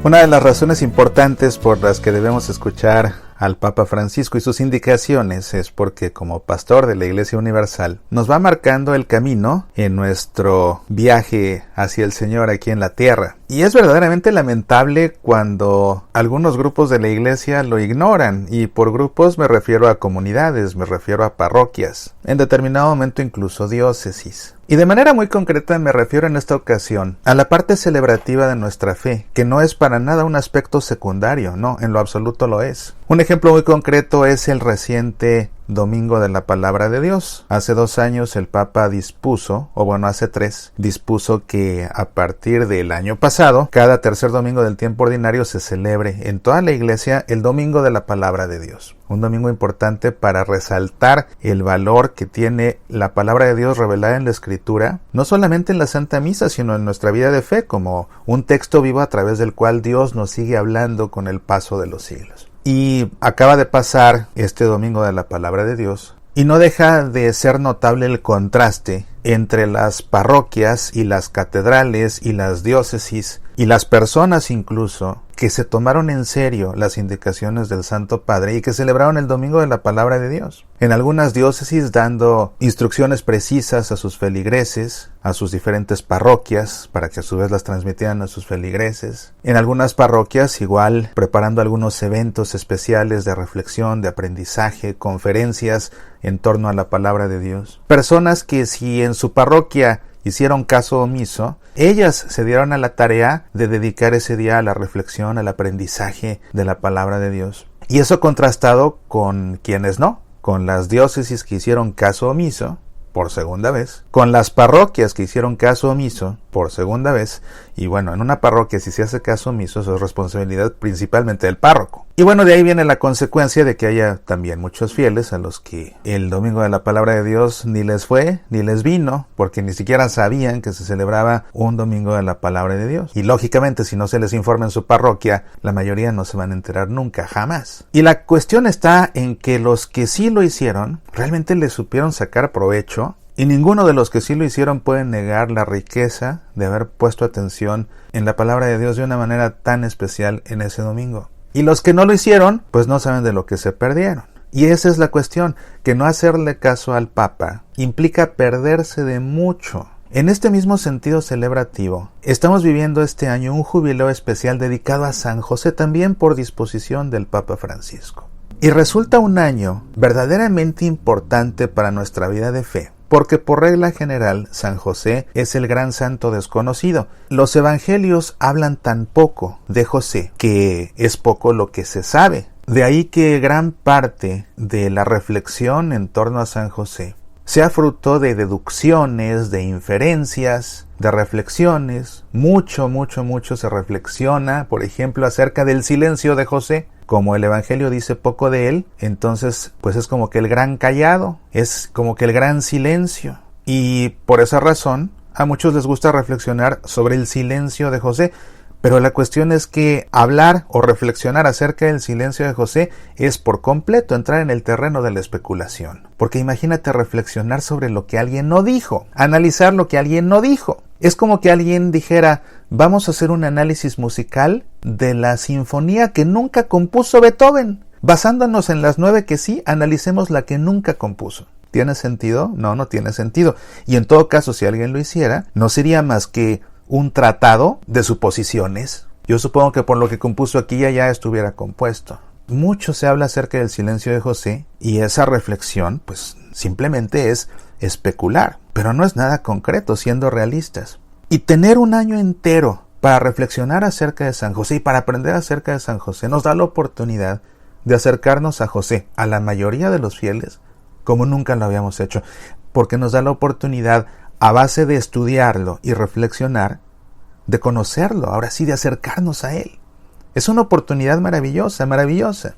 Una de las razones importantes por las que debemos escuchar al Papa Francisco y sus indicaciones es porque como pastor de la Iglesia Universal nos va marcando el camino en nuestro viaje hacia el Señor aquí en la tierra. Y es verdaderamente lamentable cuando algunos grupos de la Iglesia lo ignoran, y por grupos me refiero a comunidades, me refiero a parroquias, en determinado momento incluso diócesis. Y de manera muy concreta me refiero en esta ocasión a la parte celebrativa de nuestra fe, que no es para nada un aspecto secundario, no, en lo absoluto lo es. Un ejemplo muy concreto es el reciente Domingo de la Palabra de Dios. Hace 2 años el Papa dispuso, o bueno, hace 3, dispuso que a partir del año pasado, cada tercer domingo del tiempo ordinario se celebre en toda la Iglesia el Domingo de la Palabra de Dios. Un domingo importante para resaltar el valor que tiene la Palabra de Dios revelada en la Escritura, no solamente en la Santa Misa, sino en nuestra vida de fe, como un texto vivo a través del cual Dios nos sigue hablando con el paso de los siglos. Y acaba de pasar este Domingo de la Palabra de Dios, y no deja de ser notable el contraste entre las parroquias y las catedrales y las diócesis y las personas incluso que se tomaron en serio las indicaciones del Santo Padre y que celebraron el Domingo de la Palabra de Dios. En algunas diócesis dando instrucciones precisas a sus feligreses, a sus diferentes parroquias, para que a su vez las transmitieran a sus feligreses. En algunas parroquias igual preparando algunos eventos especiales de reflexión, de aprendizaje, conferencias en torno a la Palabra de Dios. Personas que si en su parroquia hicieron caso omiso, ellas se dieron a la tarea de dedicar ese día a la reflexión, al aprendizaje de la Palabra de Dios. Y eso contrastado con quienes no, con las diócesis que hicieron caso omiso, por segunda vez, con las parroquias que hicieron caso omiso, por segunda vez, y bueno, en una parroquia si se hace caso omiso, eso es responsabilidad principalmente del párroco. Y bueno, de ahí viene la consecuencia de que haya también muchos fieles a los que el Domingo de la Palabra de Dios ni les fue, ni les vino, porque ni siquiera sabían que se celebraba un Domingo de la Palabra de Dios. Y lógicamente, si no se les informa en su parroquia, la mayoría no se van a enterar nunca, jamás. Y la cuestión está en que los que sí lo hicieron, realmente le supieron sacar provecho, y ninguno de los que sí lo hicieron puede negar la riqueza de haber puesto atención en la Palabra de Dios de una manera tan especial en ese domingo. Y los que no lo hicieron, pues no saben de lo que se perdieron. Y esa es la cuestión, que no hacerle caso al Papa implica perderse de mucho. En este mismo sentido celebrativo, estamos viviendo este año un jubileo especial dedicado a San José, también por disposición del Papa Francisco. Y resulta un año verdaderamente importante para nuestra vida de fe, porque por regla general San José es el gran santo desconocido. Los evangelios hablan tan poco de José que es poco lo que se sabe. De ahí que gran parte de la reflexión en torno a San José sea fruto de deducciones, de inferencias, de reflexiones. Mucho se reflexiona, por ejemplo, acerca del silencio de José. Como el Evangelio dice poco de él, entonces pues es como que el gran callado, es como que el gran silencio. Y por esa razón a muchos les gusta reflexionar sobre el silencio de José. Pero la cuestión es que hablar o reflexionar acerca del silencio de José es por completo entrar en el terreno de la especulación. Porque imagínate reflexionar sobre lo que alguien no dijo, analizar lo que alguien no dijo. Es como que alguien dijera, vamos a hacer un análisis musical de la sinfonía que nunca compuso Beethoven. Basándonos en las 9 que sí, analicemos la que nunca compuso. ¿Tiene sentido? No, no tiene sentido. Y en todo caso, si alguien lo hiciera, no sería más que un tratado de suposiciones. Yo supongo que por lo que compuso aquí ya estuviera compuesto. Mucho se habla acerca del silencio de José y esa reflexión pues simplemente es especular, pero no es nada concreto, siendo realistas. Y tener un año entero para reflexionar acerca de San José y para aprender acerca de San José nos da la oportunidad de acercarnos a José, a la mayoría de los fieles, como nunca lo habíamos hecho, porque nos da la oportunidad, a base de estudiarlo y reflexionar, de conocerlo, ahora sí, de acercarnos a él. Es una oportunidad maravillosa.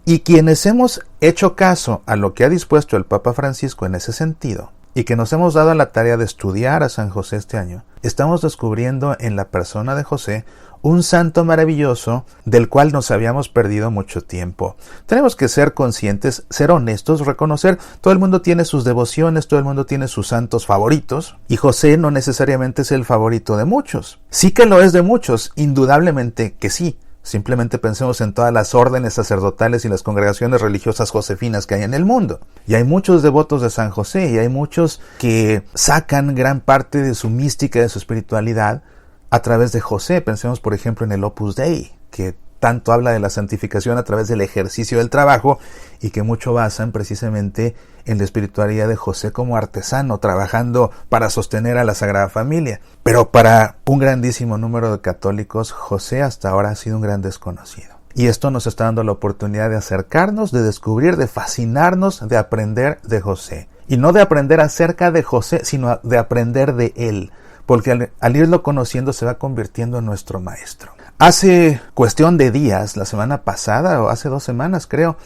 Y quienes hemos hecho caso a lo que ha dispuesto el Papa Francisco en ese sentido, y que nos hemos dado a la tarea de estudiar a San José este año, estamos descubriendo en la persona de José un santo maravilloso del cual nos habíamos perdido mucho tiempo. Tenemos que ser conscientes, ser honestos, reconocer, todo el mundo tiene sus devociones, todo el mundo tiene sus santos favoritos, y José no necesariamente es el favorito de muchos. Sí que lo es de muchos, indudablemente que sí. Simplemente pensemos en todas las órdenes sacerdotales y las congregaciones religiosas josefinas que hay en el mundo. Y hay muchos devotos de San José, y hay muchos que sacan gran parte de su mística, de su espiritualidad, a través de José. Pensemos, por ejemplo, en el Opus Dei, que tanto habla de la santificación a través del ejercicio del trabajo y que mucho basan precisamente en la espiritualidad de José como artesano, trabajando para sostener a la Sagrada Familia. Pero para un grandísimo número de católicos, José hasta ahora ha sido un gran desconocido. Y esto nos está dando la oportunidad de acercarnos, de descubrir, de fascinarnos, de aprender de José. Y no de aprender acerca de José, sino de aprender de él. Porque al irlo conociendo se va convirtiendo en nuestro maestro. Hace cuestión de días, la semana pasada o hace 2 semanas creo,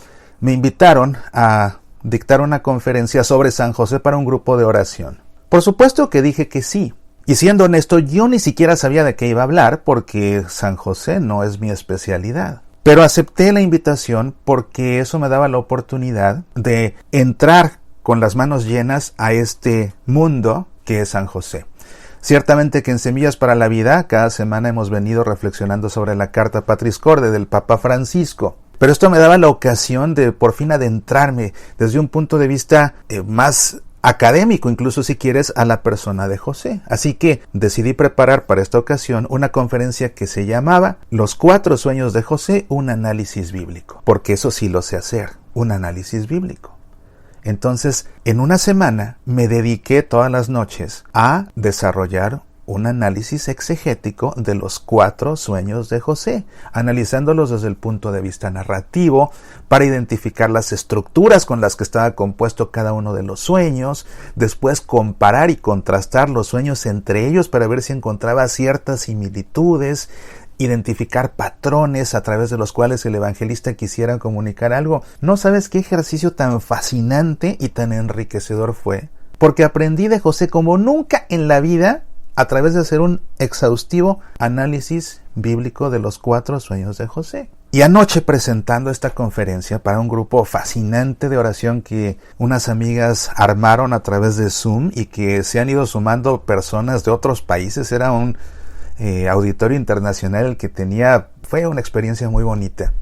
me invitaron a dictar una conferencia sobre San José para un grupo de oración. Por supuesto que dije que sí. Y siendo honesto, yo ni siquiera sabía de qué iba a hablar porque San José no es mi especialidad. Pero acepté la invitación porque eso me daba la oportunidad de entrar con las manos llenas a este mundo que es San José. Ciertamente que en Semillas para la Vida cada semana hemos venido reflexionando sobre la carta Patris Corde del Papa Francisco. Pero esto me daba la ocasión de por fin adentrarme desde un punto de vista más académico, incluso si quieres, a la persona de José. Así que decidí preparar para esta ocasión una conferencia que se llamaba Los 4 sueños de José, un análisis bíblico. Porque eso sí lo sé hacer, un análisis bíblico. Entonces, en una semana me dediqué todas las noches a desarrollar un análisis exegético de los 4 sueños de José, analizándolos desde el punto de vista narrativo, para identificar las estructuras con las que estaba compuesto cada uno de los sueños, después comparar y contrastar los sueños entre ellos para ver si encontraba ciertas similitudes, identificar patrones a través de los cuales el evangelista quisiera comunicar algo. ¿No sabes qué ejercicio tan fascinante y tan enriquecedor fue? Porque aprendí de José como nunca en la vida a través de hacer un exhaustivo análisis bíblico de los 4 sueños de José. Y anoche, presentando esta conferencia para un grupo fascinante de oración que unas amigas armaron a través de Zoom y que se han ido sumando personas de otros países, era un auditorio internacional el que tenía, fue una experiencia muy bonita.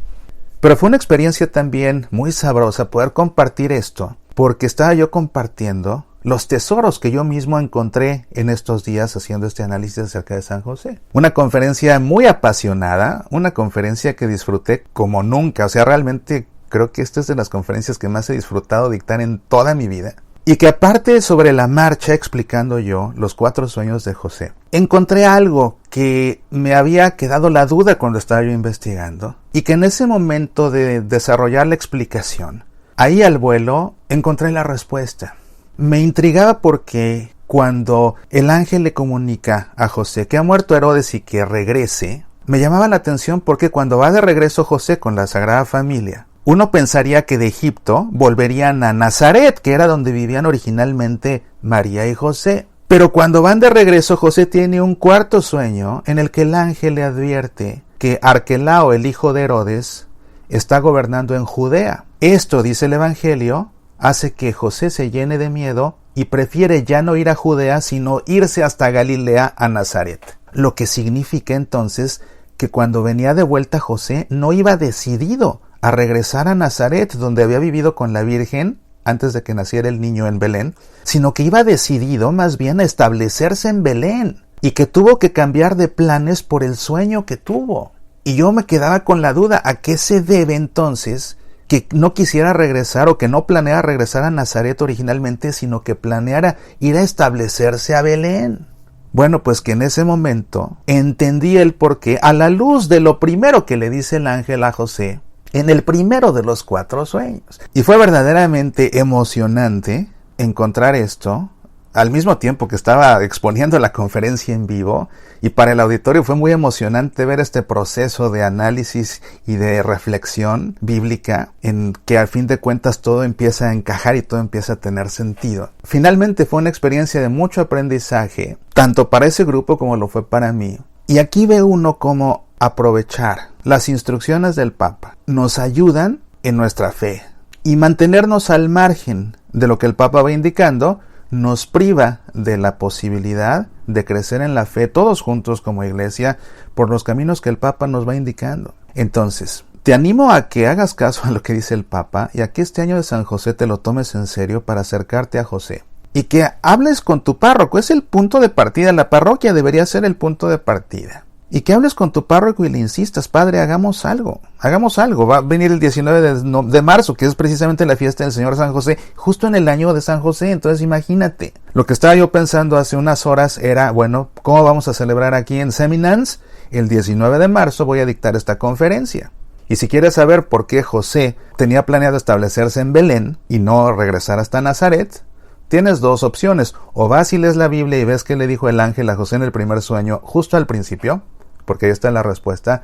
Pero fue una experiencia también muy sabrosa poder compartir esto, porque estaba yo compartiendo los tesoros que yo mismo encontré en estos días haciendo este análisis acerca de San José. Una conferencia muy apasionada, una conferencia que disfruté como nunca, o sea, realmente creo que esta es de las conferencias que más he disfrutado dictar en toda mi vida. Y que aparte sobre la marcha explicando yo los 4 sueños de José, encontré algo que me había quedado la duda cuando estaba yo investigando y que en ese momento de desarrollar la explicación, ahí al vuelo encontré la respuesta. Me intrigaba porque cuando el ángel le comunica a José que ha muerto Herodes y que regrese, me llamaba la atención porque cuando va de regreso José con la Sagrada Familia, uno pensaría que de Egipto volverían a Nazaret, que era donde vivían originalmente María y José. Pero cuando van de regreso, José tiene un 4º sueño en el que el ángel le advierte que Arquelao, el hijo de Herodes, está gobernando en Judea. Esto, dice el Evangelio, hace que José se llene de miedo y prefiere ya no ir a Judea, sino irse hasta Galilea, a Nazaret. Lo que significa entonces que cuando venía de vuelta José no iba decidido a regresar a Nazaret, donde había vivido con la Virgen antes de que naciera el niño en Belén, sino que iba decidido más bien a establecerse en Belén y que tuvo que cambiar de planes por el sueño que tuvo. Y yo me quedaba con la duda, ¿a qué se debe entonces que no quisiera regresar o que no planeara regresar a Nazaret originalmente, sino que planeara ir a establecerse a Belén? Bueno, pues que en ese momento entendí el porqué a la luz de lo primero que le dice el ángel a José en el primero de los 4 sueños. Y fue verdaderamente emocionante encontrar esto al mismo tiempo que estaba exponiendo la conferencia en vivo, y para el auditorio fue muy emocionante ver este proceso de análisis y de reflexión bíblica en que al fin de cuentas todo empieza a encajar y todo empieza a tener sentido. Finalmente fue una experiencia de mucho aprendizaje, tanto para ese grupo como lo fue para mí. Y aquí ve uno cómo aprovechar las instrucciones del Papa nos ayudan en nuestra fe, y mantenernos al margen de lo que el Papa va indicando nos priva de la posibilidad de crecer en la fe todos juntos como iglesia por los caminos que el Papa nos va indicando. Entonces, te animo a que hagas caso a lo que dice el Papa y a que este año de San José te lo tomes en serio para acercarte a José. Y que hables con tu párroco, es el punto de partida, la parroquia debería ser el punto de partida. Y que hables con tu párroco y le insistas, padre, hagamos algo. Va a venir el 19 de marzo, que es precisamente la fiesta del Señor San José, justo en el año de San José. Entonces imagínate. Lo que estaba yo pensando hace unas horas era, bueno, ¿cómo vamos a celebrar aquí en Seminans? El 19 de marzo voy a dictar esta conferencia. Y si quieres saber por qué José tenía planeado establecerse en Belén y no regresar hasta Nazaret, tienes dos opciones. O vas y lees la Biblia y ves qué le dijo el ángel a José en el primer sueño justo al principio, porque ahí está la respuesta,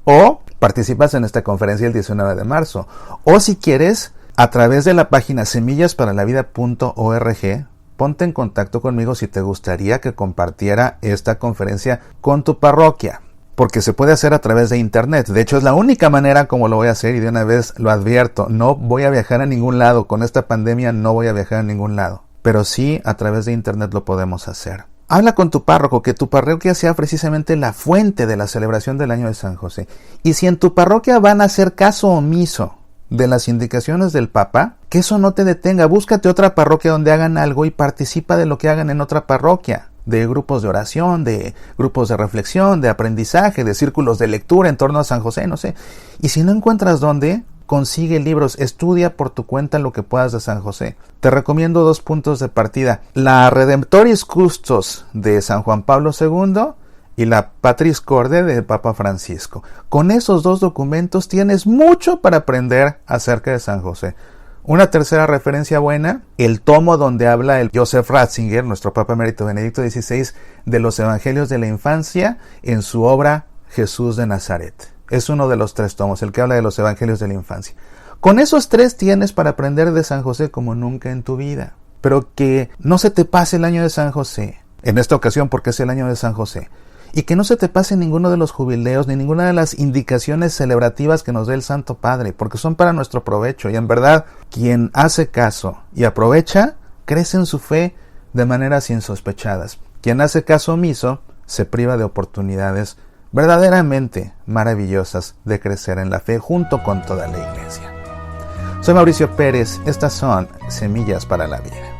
o participas en esta conferencia el 19 de marzo. O si quieres, a través de la página semillasparalavida.org, ponte en contacto conmigo si te gustaría que compartiera esta conferencia con tu parroquia, porque se puede hacer a través de internet. De hecho, es la única manera como lo voy a hacer, y de una vez lo advierto, no voy a viajar a ningún lado. Con esta pandemia no voy a viajar a ningún lado, pero sí a través de internet lo podemos hacer. Habla con tu párroco, que tu parroquia sea precisamente la fuente de la celebración del año de San José. Y si en tu parroquia van a hacer caso omiso de las indicaciones del Papa, que eso no te detenga. Búscate otra parroquia donde hagan algo y participa de lo que hagan en otra parroquia. De grupos de oración, de grupos de reflexión, de aprendizaje, de círculos de lectura en torno a San José, no sé. Y si no encuentras dónde, consigue libros, estudia por tu cuenta lo que puedas de San José. Te recomiendo 2 puntos de partida: la Redemptoris Custos de San Juan Pablo II y la Patris Corde de Papa Francisco. Con esos 2 documentos tienes mucho para aprender acerca de San José. Una tercera referencia buena, el tomo donde habla el Joseph Ratzinger, nuestro Papa Emérito Benedicto XVI, de los Evangelios de la Infancia en su obra Jesús de Nazaret. Es uno de los 3 tomos, el que habla de los Evangelios de la Infancia. Con esos 3 tienes para aprender de San José como nunca en tu vida. Pero que no se te pase el año de San José, en esta ocasión porque es el año de San José. Y que no se te pase ninguno de los jubileos, ni ninguna de las indicaciones celebrativas que nos dé el Santo Padre, porque son para nuestro provecho. Y en verdad, quien hace caso y aprovecha, crece en su fe de maneras insospechadas. Quien hace caso omiso, se priva de oportunidades verdaderamente maravillosas de crecer en la fe junto con toda la iglesia. Soy Mauricio Pérez, estas son Semillas para la Vida.